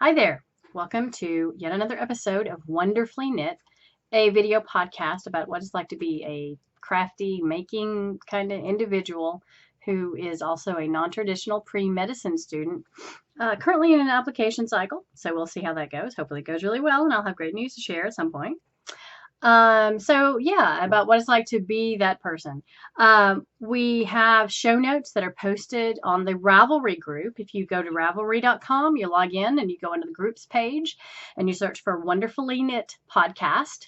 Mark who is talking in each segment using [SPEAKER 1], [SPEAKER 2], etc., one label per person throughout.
[SPEAKER 1] Hi there. Welcome to yet another episode of Wonderfully Knit, a video podcast about what it's like to be a crafty, making kind of individual who is also a non-traditional pre-medicine student, currently in an application cycle. So we'll see how that goes. Hopefully it goes really well, and I'll have great news to share at some point. So yeah, about what it's like to be that person. We have show notes that are posted on the Ravelry group. If you go to Ravelry.com, you log in and you go into the groups page and you search for Wonderfully Knit Podcast.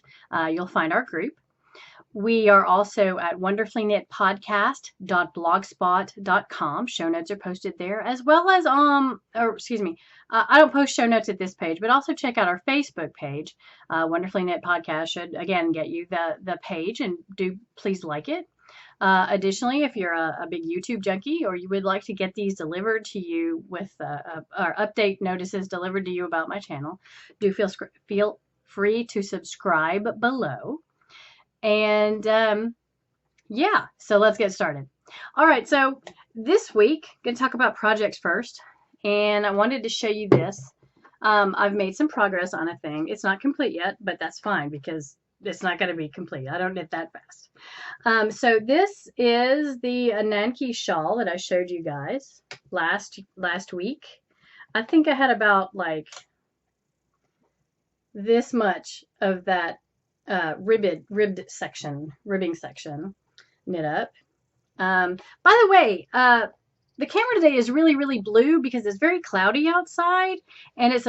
[SPEAKER 1] You'll find our group. We are also at wonderfully.knitpodcast.blogspot.com. Show notes are posted there, as well as I don't post show notes at this page, but also check out our Facebook page. Wonderfully Knit Podcast should again get you the page, and do please like it. Additionally, if you're a big YouTube junkie or you would like to get these delivered to you with or update notices delivered to you about my channel, do feel free to subscribe below. And yeah, so let's get started. All right, so this week, I'm going to talk about projects first. And I wanted to show you this. I've made some progress on a thing. It's not complete yet, but that's fine because it's not going to be complete. I don't knit that fast. So this is the Ananke shawl that I showed you guys last week. I think I had about like this much of that ribbing section knit up. By the way, the camera today is really blue because it's very cloudy outside, and it's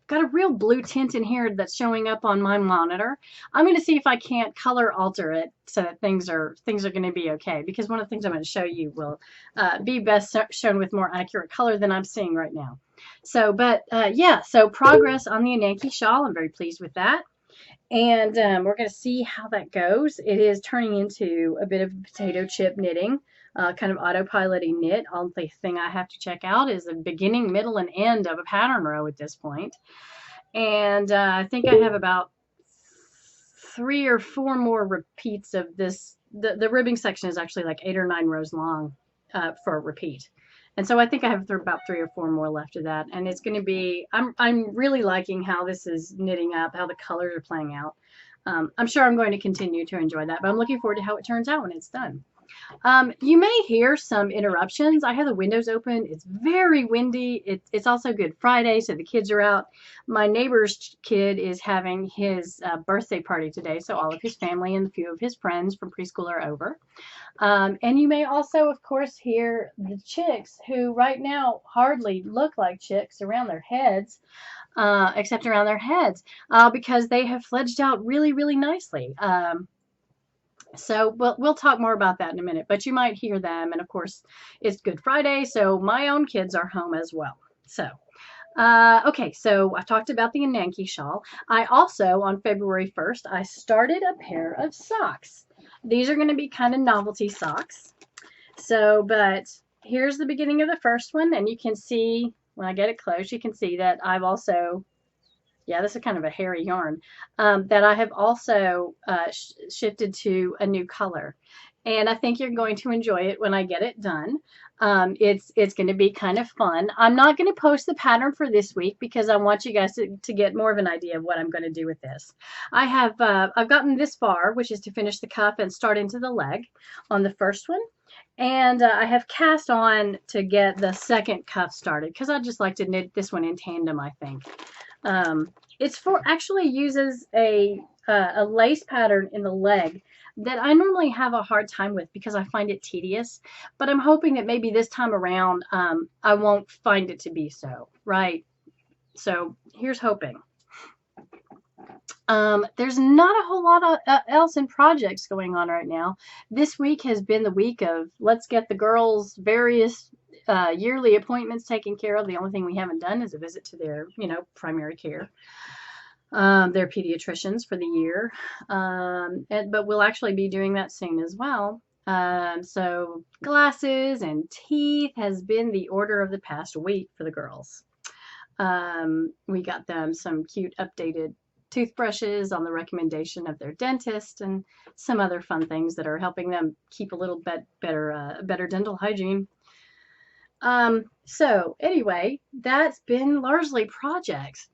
[SPEAKER 1] got a real blue tint in here that's showing up on my monitor. I'm going to see if I can't color alter it so that things are going to be okay, because one of the things I'm going to show you will be best shown with more accurate color than I'm seeing right now. So, but yeah, so progress on the Ananke shawl. I'm very pleased with that. And we're going to see how that goes. It is turning into a bit of potato chip knitting, kind of autopilot-y knit. Only thing I have to check out is the beginning, middle, and end of a pattern row at this point. And I think I have about 3 or 4 more repeats of this. The ribbing section is actually like 8 or 9 rows long for a repeat. And so I think I have about 3 or 4 more left of that. And it's going to be, I'm really liking how this is knitting up, how the colors are playing out. I'm sure I'm going to continue to enjoy that, but I'm looking forward to how it turns out when it's done. You may hear some interruptions. I have the windows open. It's very windy. It's also Good Friday, so the kids are out. My neighbor's kid is having his birthday party today, so all of his family and a few of his friends from preschool are over. And you may also, of course, hear the chicks, who right now hardly look like chicks around their heads, except around their heads, because they have fledged out really nicely. So we'll talk more about that in a minute, but you might hear them. And of course, it's Good Friday, so my own kids are home as well. So, okay, so I've talked about the Ananke shawl. I also, on February 1st, I started a pair of socks. These are going to be kind of novelty socks. So, but here's the beginning of the first one, and you can see, when I get it close, you can see that I've also, yeah, this is kind of a hairy yarn, that I have also shifted to a new color. And I think you're going to enjoy it when I get it done. It's going to be kind of fun. I'm not going to post the pattern for this week because I want you guys to get more of an idea of what I'm going to do with this. I've gotten this far, which is to finish the cuff and start into the leg on the first one. And I have cast on to get the second cuff started because I just like to knit this one in tandem, I think. It's actually uses a lace pattern in the leg that I normally have a hard time with because I find it tedious, but I'm hoping that maybe this time around I won't find it to be so, right? So here's hoping. There's not a whole lot of, else in projects going on right now. This week has been the week of let's get the girls' various yearly appointments taken care of. The only thing we haven't done is a visit to their, primary care. Their pediatricians for the year, but we'll actually be doing that soon as well. So glasses and teeth has been the order of the past week for the girls. We got them some cute updated toothbrushes on the recommendation of their dentist, and some other fun things that are helping them keep a little bit better dental hygiene. So anyway, that's been largely projects.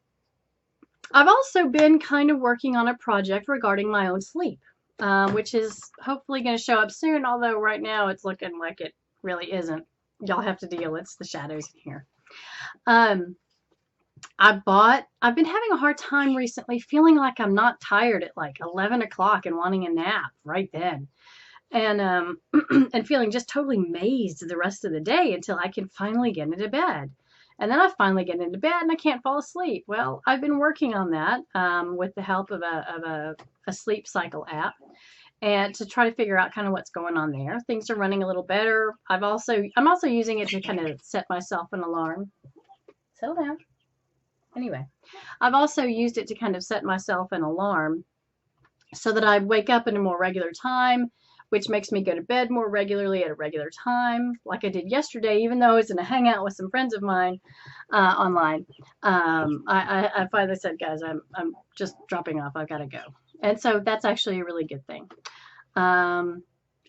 [SPEAKER 1] I've also been kind of working on a project regarding my own sleep, which is hopefully going to show up soon, although right now it's looking like it really isn't. Y'all have to deal. It's the shadows in here. Um, I've been having a hard time recently feeling like I'm not tired at like 11 o'clock and wanting a nap right then. And, and feeling just totally mazed the rest of the day until I can finally get into bed. And then I finally get into bed and I can't fall asleep. Well, I've been working on that with the help of a sleep cycle app and to try to figure out kind of what's going on there. Things are running a little better. I'm also using it to kind of set myself an alarm. Settle down. Anyway, I've also used it to kind of set myself an alarm so that I wake up at a more regular time, which makes me go to bed more regularly at a regular time, like I did yesterday, even though I was in a hangout with some friends of mine online. I finally said, guys, I'm just dropping off. I've got to go. And so that's actually a really good thing.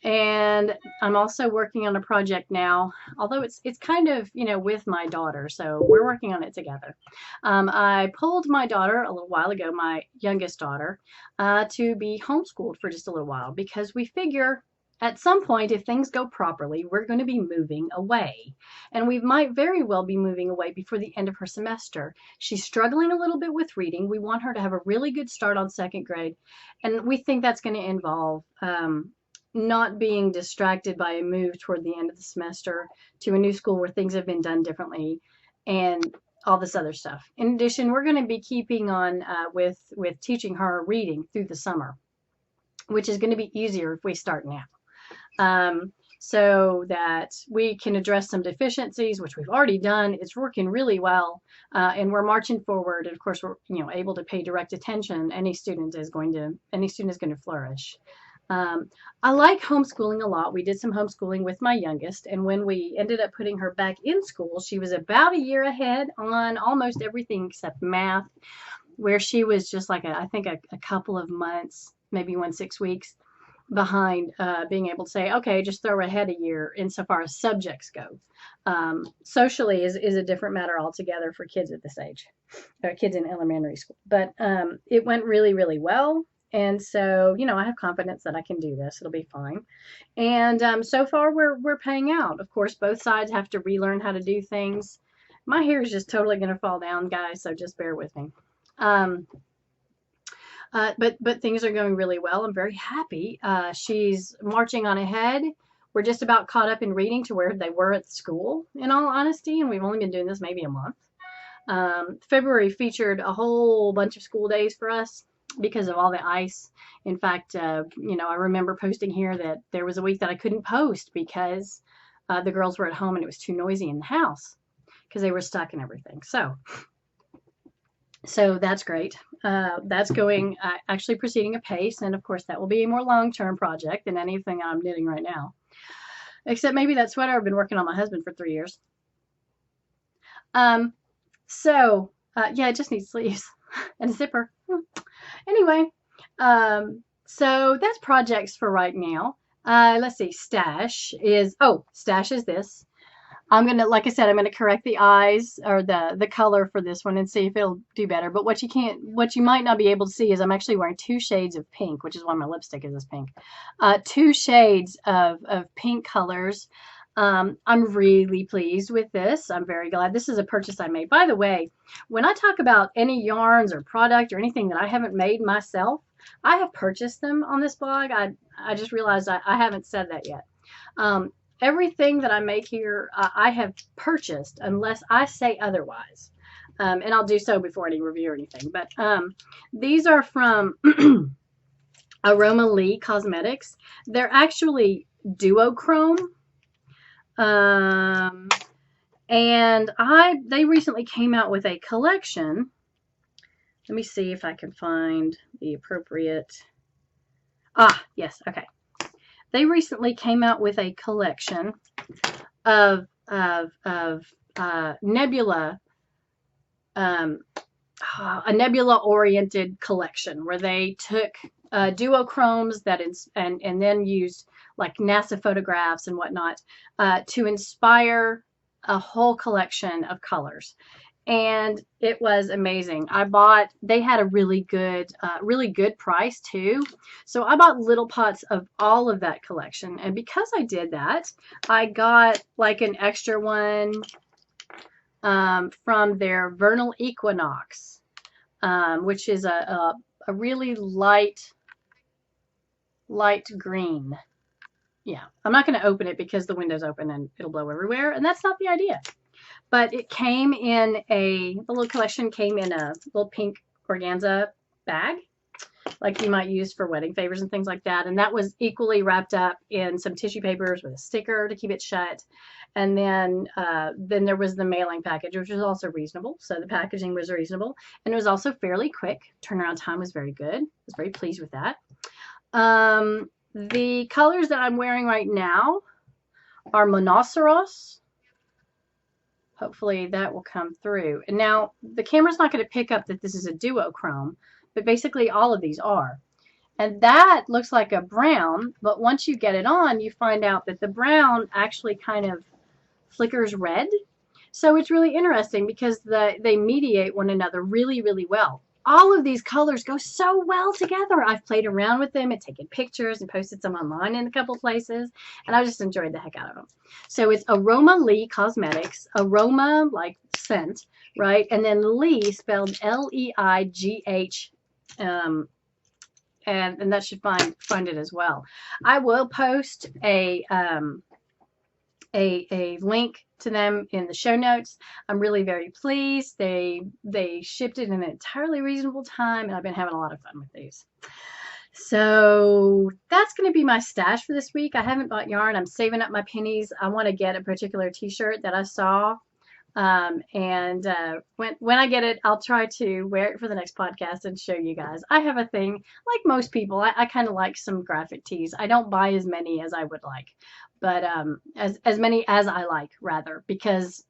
[SPEAKER 1] And I'm also working on a project now, although it's kind of, with my daughter. So we're working on it together. I pulled my daughter a little while ago, my youngest daughter, to be homeschooled for just a little while because we figure at some point, if things go properly, we're going to be moving away. And we might very well be moving away before the end of her semester. She's struggling a little bit with reading. We want her to have a really good start on second grade. And we think that's going to involve not being distracted by a move toward the end of the semester to a new school where things have been done differently and all this other stuff. In addition, we're going to be keeping on with teaching her reading through the summer, which is going to be easier if we start now. So that we can address some deficiencies, which we've already done. It's working really well, and we're marching forward. And of course, we're able to pay direct attention. Any student is going to flourish. I like homeschooling a lot. We did some homeschooling with my youngest, and when we ended up putting her back in school, she was about a year ahead on almost everything except math, where she was just like I think a couple of months, maybe 6 weeks behind being able to say, okay, just throw ahead a year insofar as subjects go. Socially is a different matter altogether for kids at this age, or kids in elementary school. But it went really, really well. And so, I have confidence that I can do this. It'll be fine. And so far, we're paying out. Of course, both sides have to relearn how to do things. My hair is just totally going to fall down, guys, so just bear with me. But things are going really well. I'm very happy. She's marching on ahead. We're just about caught up in reading to where they were at school, in all honesty, and we've only been doing this maybe a month. February featured a whole bunch of school days for us because of all the ice. In fact, I remember posting here that there was a week that I couldn't post because the girls were at home and it was too noisy in the house because they were stuck and everything. So that's great. That's going actually proceeding apace, and of course that will be a more long-term project than anything I'm knitting right now. Except maybe that sweater I've been working on my husband for 3 years. Yeah, it just needs sleeves and a zipper. Anyway, so that's projects for right now. Let's see, stash is this. I'm going to, like I said, I'm going to correct the eyes or the color for this one and see if it'll do better. But what you might not be able to see is I'm actually wearing 2 shades of pink, which is why my lipstick is this pink. 2 shades of pink colors. I'm really pleased with this. I'm very glad. This is a purchase I made. By the way, when I talk about any yarns or product or anything that I haven't made myself, I have purchased them on this blog. I just realized I haven't said that yet. Everything that I make here, I have purchased unless I say otherwise. And I'll do so before any review or anything. But these are from Aroma Lee Cosmetics. They're actually duochrome. And they recently came out with a collection. Let me see if I can find the appropriate. Yes, okay. They recently came out with a collection of nebula, a nebula-oriented collection where they took duochromes and then used like NASA photographs and whatnot to inspire a whole collection of colors. And it was amazing. They had a really good price too. So I bought little pots of all of that collection. And because I did that, I got like an extra one from their Vernal Equinox, which is a really light green. Yeah, I'm not going to open it because the window's open and it'll blow everywhere. And that's not the idea. But it came in the little collection came in a little pink organza bag, like you might use for wedding favors and things like that. And that was equally wrapped up in some tissue papers with a sticker to keep it shut. And then there was the mailing package, which was also reasonable. So the packaging was reasonable. And it was also fairly quick. Turnaround time was very good. I was very pleased with that. The colors that I'm wearing right now are Monoceros. Hopefully that will come through. And now the camera's not going to pick up that this is a duochrome, but basically all of these are. And that looks like a brown, but once you get it on, you find out that the brown actually kind of flickers red. So it's really interesting because they mediate one another really, really well. All of these colors go so well together. I've played around with them and taken pictures and posted some online in a couple places, and I just enjoyed the heck out of them. So it's Aroma Lee Cosmetics, aroma like scent, right? And then Lee spelled Leigh, and that should find it as well. I will post a link to them in the show notes. I'm really very pleased. They shipped it in an entirely reasonable time, and I've been having a lot of fun with these. So that's going to be my stash for this week. I haven't bought yarn. I'm saving up my pennies. I want to get a particular t-shirt that I saw. When I get it, I'll try to wear it for the next podcast and show you guys. I have a thing, like most people, I kind of like some graphic tees. I don't buy as many as I would like, but as many as I like, rather, because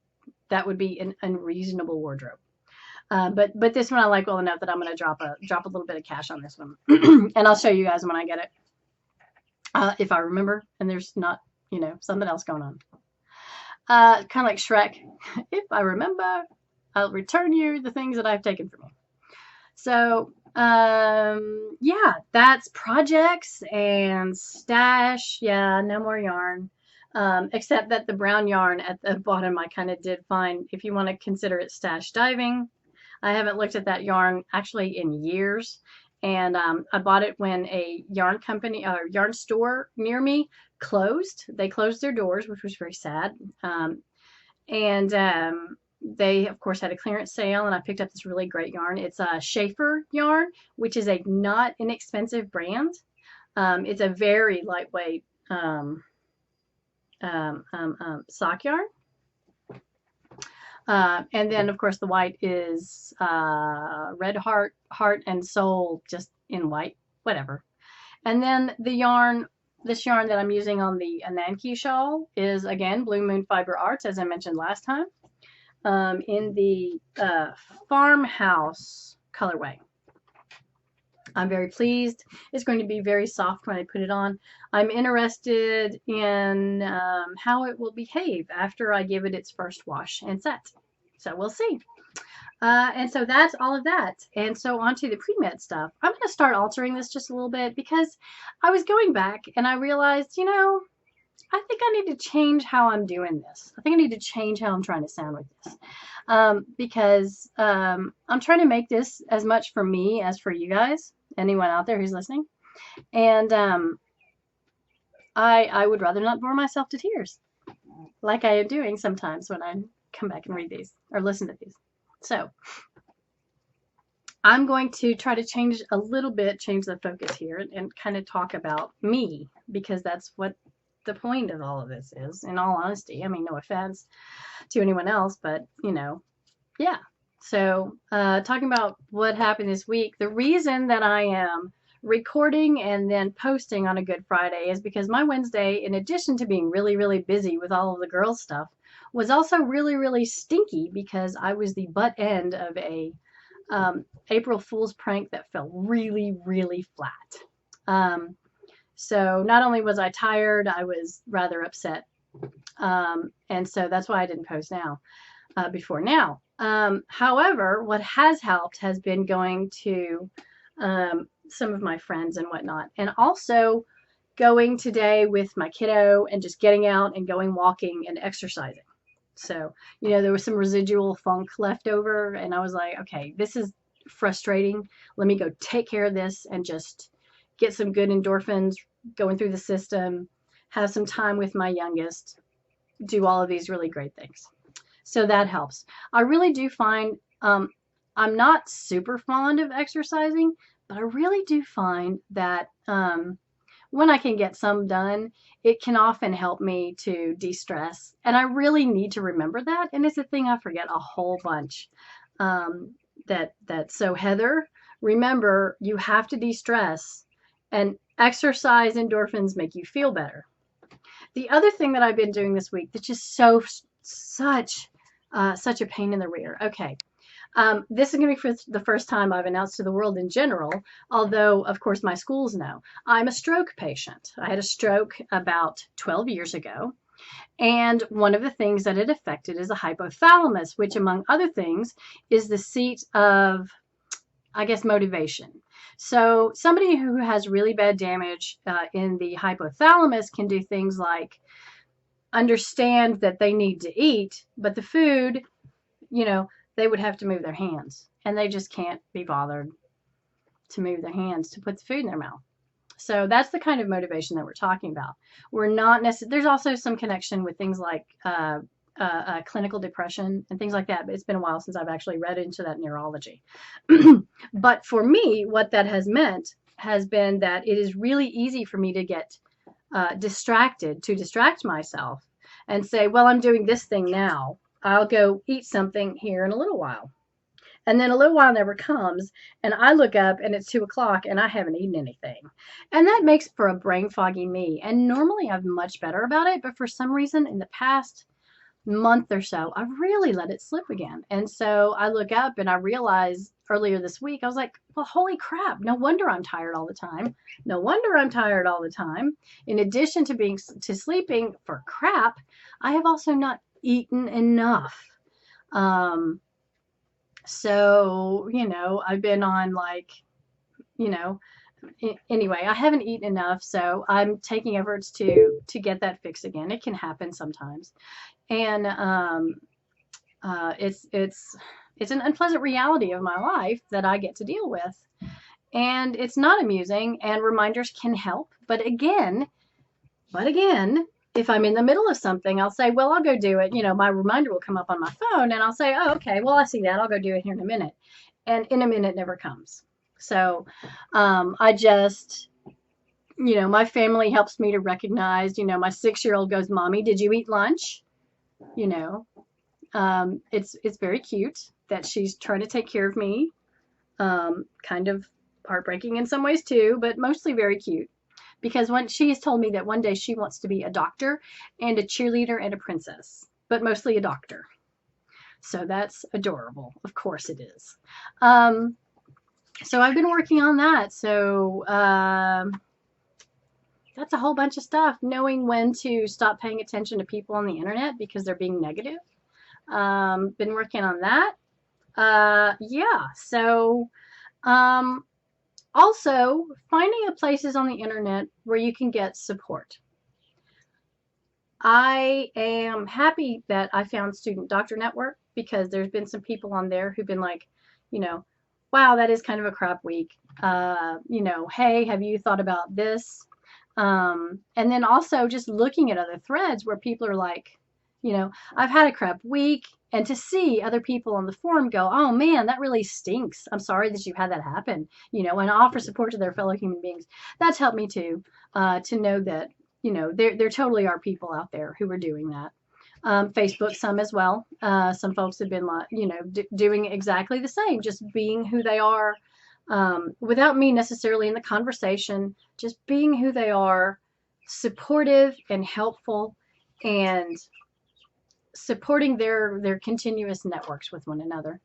[SPEAKER 1] that would be an unreasonable wardrobe. But this one I like well enough that I'm going to drop a little bit of cash on this one, and I'll show you guys when I get it, if I remember, and there's not, something else going on. Kind of like Shrek. If I remember, I'll return you the things that I've taken from you. So, yeah, that's projects and stash. Yeah, no more yarn. Except that the brown yarn at the bottom I kind of did find, if you want to consider it stash diving. I haven't looked at that yarn actually in years. And I bought it when a yarn company or yarn store near me closed. They closed their doors, which was very sad. They, of course, had a clearance sale, and I picked up this really great yarn. It's a Schaefer yarn, which is a not inexpensive brand. It's a very lightweight sock yarn. And then, of course, the white is red heart, and soul, just in white, whatever. And then this yarn that I'm using on the Ananke shawl is, again, Blue Moon Fiber Arts, as I mentioned last time, in the Farmhouse colorway. I'm very pleased. It's going to be very soft when I put it on. I'm interested in how it will behave after I give it its first wash and set. So we'll see. And so that's all of that. And so on to the pre-med stuff. I'm going to start altering this just a little bit because I was going back and I realized, I think I need to change how I'm doing this. I think I need to change how I'm trying to sound with this. Because I'm trying to make this as much for me as for you guys, anyone out there who's listening. And I would rather not bore myself to tears, like I am doing sometimes when I come back and read these or listen to these. So I'm going to try to change the focus here and kind of talk about me, because that's what the point of all of this is, in all honesty. I mean, no offense to anyone else, but yeah. So talking about what happened this week, the reason that I am recording and then posting on a Good Friday is because my Wednesday, in addition to being really, really busy with all of the girls' stuff, was also really, really stinky because I was the butt end of a April Fool's prank that fell really, really flat. So not only was I tired, I was rather upset And so that's why I didn't post before now. However, what has helped has been going to some of my friends and whatnot, and also going today with my kiddo and just getting out and going walking and exercising. So, there was some residual funk left over, and I was like, okay, this is frustrating. Let me go take care of this and just get some good endorphins going through the system, have some time with my youngest, do all of these really great things. So that helps. I really do find I'm not super fond of exercising, but I really do find that when I can get some done, it can often help me to de-stress. And I really need to remember that. And it's a thing I forget a whole bunch. So Heather, remember, you have to de-stress, and exercise endorphins make you feel better. The other thing that I've been doing this week that's just such a pain in the rear. Okay. This is going to be for the first time I've announced to the world in general, although, of course, my schools know. I'm a stroke patient. I had a stroke about 12 years ago, and one of the things that it affected is the hypothalamus, which, among other things, is the seat of, I guess, motivation. So somebody who has really bad damage in the hypothalamus can do things like understand that they need to eat, but the food, they would have to move their hands, and they just can't be bothered to move their hands to put the food in their mouth. So that's the kind of motivation that we're talking about. We're not necessarily, there's also some connection with things like clinical depression and things like that, but it's been a while since I've actually read into that neurology. But for me, what that has meant has been that it is really easy for me to get distracted, to distract myself and say, well, I'm doing this thing now. I'll go eat something here in a little while. And then a little while never comes, and I look up and it's 2 o'clock and I haven't eaten anything. And that makes for a brain foggy me. And normally I'm much better about it, but for some reason in the past month or so, I've really let it slip again. And so I look up and I realize earlier this week, I was like, well, holy crap, no wonder I'm tired all the time. No wonder I'm tired all the time. In addition to sleeping for crap, I have also not eaten enough. So, I've been on anyway, I haven't eaten enough, so I'm taking efforts to get that fixed again. It can happen sometimes. And it's an unpleasant reality of my life that I get to deal with. And it's not amusing, and reminders can help. But again, if I'm in the middle of something, I'll say, well, I'll go do it. My reminder will come up on my phone, and I'll say, oh, okay, well, I see that. I'll go do it here in a minute. And in a minute never comes. So I just, my family helps me to recognize, my 6-year-old goes, Mommy, did you eat lunch? It's very cute that she's trying to take care of me. Kind of heartbreaking in some ways too, but mostly very cute. Because when she has told me that one day she wants to be a doctor and a cheerleader and a princess, but mostly a doctor. So that's adorable. Of course it is. So I've been working on that. So that's a whole bunch of stuff. Knowing when to stop paying attention to people on the internet because they're being negative. Been working on that. Yeah. So also, finding places on the internet where you can get support. I am happy that I found Student Doctor Network because there's been some people on there who've been like, wow, that is kind of a crap week. Hey, have you thought about this? And then also just looking at other threads where people are like, I've had a crap week. And to see other people on the forum go, oh man, that really stinks. I'm sorry that you had that happen, and offer support to their fellow human beings. That's helped me too, to know that, there totally are people out there who are doing that. Facebook, some as well. Some folks have been doing exactly the same, just being who they are, without me necessarily in the conversation, just being who they are, supportive and helpful, and supporting their continuous networks with one another.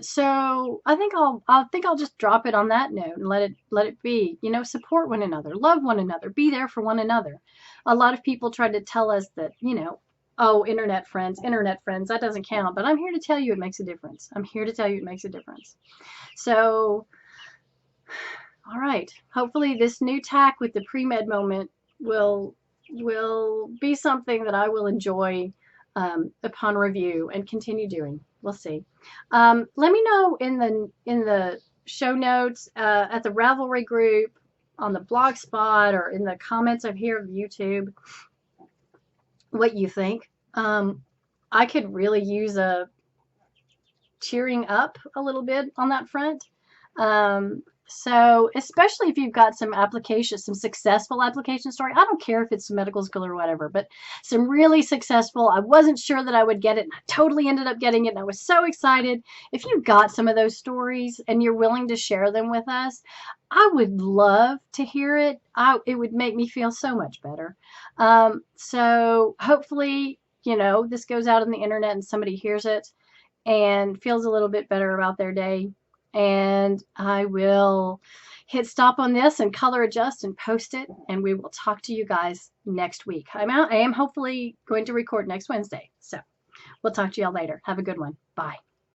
[SPEAKER 1] So I think I'll just drop it on that note and let it be. You know, support one another, love one another, be there for one another. A lot of people try to tell us that, you know, oh, internet friends, that doesn't count. But I'm here to tell you it makes a difference. I'm here to tell you it makes a difference. So, all right. Hopefully this new tack with the pre-med moment will be something that I will enjoy upon review and continue doing. We'll see. Let me know in the show notes, at the Ravelry group, on the Blogspot, or in the comments of here of YouTube, what you think. I could really use a cheering up a little bit on that front. So especially if you've got some applications, some successful application story. I don't care if it's medical school or whatever, but some really successful. I wasn't sure that I would get it, and I totally ended up getting it, and I was so excited. If you got some of those stories and you're willing to share them with us, I would love to hear it. It would make me feel so much better. So hopefully, you know, this goes out on the internet and somebody hears it and feels a little bit better about their day. And I will hit stop on this and color adjust and post it, and we will talk to you guys next week. I am hopefully going to record next Wednesday. So we'll talk to y'all later. Have a good one. Bye.